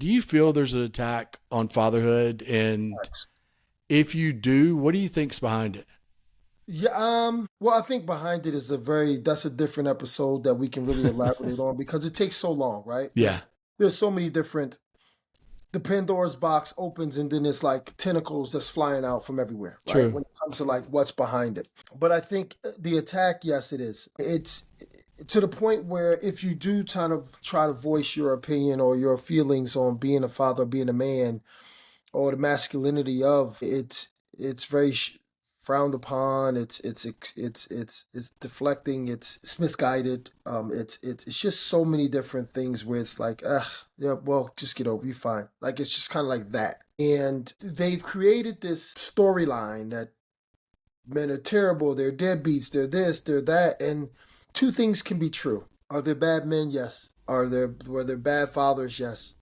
Do you feel there's an attack on fatherhood? And if you do, what do you think's behind it? Yeah, well, I think behind it is that's a different episode that we can really elaborate on because it takes so long, right? Yeah, There's so many different the Pandora's box opens and then it's like tentacles that's flying out from everywhere, right? true. When it comes to like what's behind it. But I think the attack, yes, it is. It's to the point where if you do kind of try to voice your opinion or your feelings on being a father, being a man, or the masculinity of it's very frowned upon. It's deflecting. It's misguided. It's just so many different things where it's like, ugh, yeah, well, just get over. You fine. Like it's just kind of like that. And they've created this storyline that men are terrible. They're deadbeats. They're this. They're that. And two things can be true. Are there bad men? Yes. Were there bad fathers? Yes.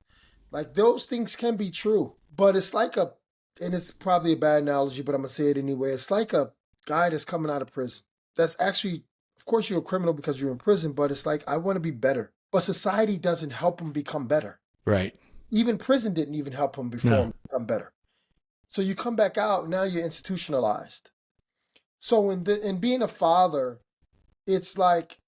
Like those things can be true, but it's like and it's probably a bad analogy, but I'm gonna say it anyway. It's like a guy that's coming out of prison. That's actually, of course, you're a criminal because you're in prison, but it's like, I want to be better. But society doesn't help him become better. Right. Even prison didn't even help him before No. him become better. So you come back out, now you're institutionalized. So in being a father, it's like,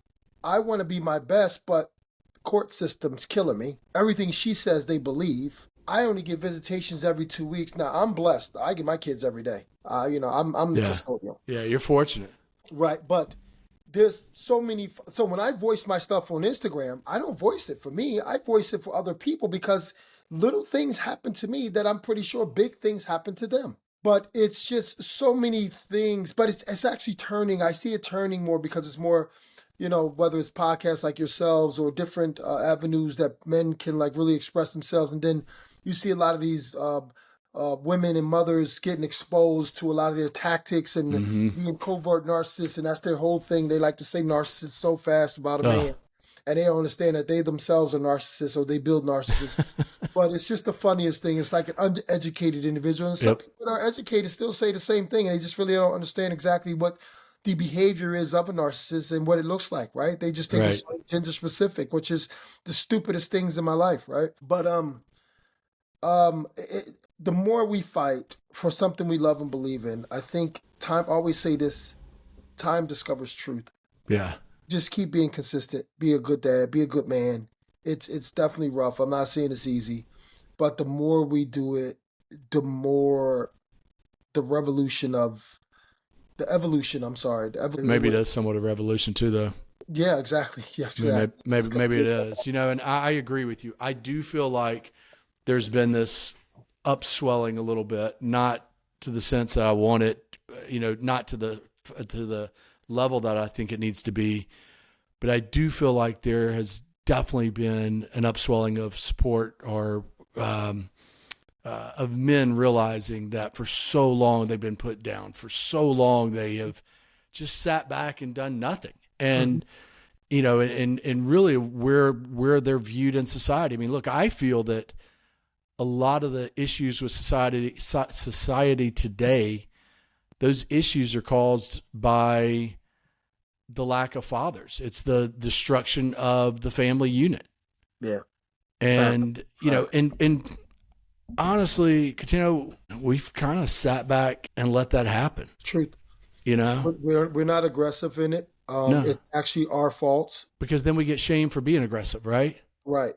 I want to be my best, but the court system's killing me. Everything she says, they believe. I only get visitations every 2 weeks. Now I'm blessed. I get my kids every day. I'm the Yeah. custodial, Yeah. You're fortunate. right? But there's so many. So when I voice my stuff on Instagram, I don't voice it for me. I voice it for other people because little things happen to me that I'm pretty sure big things happen to them. But it's just so many things. But it's actually turning. I see it turning more because it's more, whether it's podcasts like yourselves or different avenues that men can like really express themselves. And then you see a lot of these women and mothers getting exposed to a lot of their tactics and Mm-hmm. being covert narcissists. And that's their whole thing. They like to say narcissist so fast about a Oh. man. And they don't understand that they themselves are narcissists or they build narcissists. But it's just the funniest thing. It's like an uneducated individual. And some Yep. people that are educated still say the same thing. And they just really don't understand exactly what the behavior is of a narcissist and what it looks like, right? They just think Right. it's gender specific, which is the stupidest things in my life, right? But the more we fight for something we love and believe in, I think time. I always say this: time discovers truth. Yeah. Just keep being consistent. Be a good dad. Be a good man. It's definitely rough. I'm not saying it's easy, but the more we do it, the more the revolution of the evolution. I'm sorry. Maybe it is somewhat a revolution too, though. Yeah, exactly. Yeah, I mean, exactly. maybe it is, and I agree with you. I do feel like there's been this upswelling a little bit, not to the sense that I want it, not to the level that I think it needs to be, but I do feel like there has definitely been an upswelling of support or of men realizing that for so long they've been put down, for so long they have just sat back and done nothing, Mhm. and and really where they're viewed in society. I mean, look, I feel that a lot of the issues with society today, those issues are caused by the lack of fathers. It's the destruction of the family unit. Yeah. Fact. And, Fact. and honestly, Cuttino, we've kind of sat back and let that happen, Truth. you know? We're not aggressive in it. No, It's actually our faults. because then we get shamed for being aggressive, right? Right.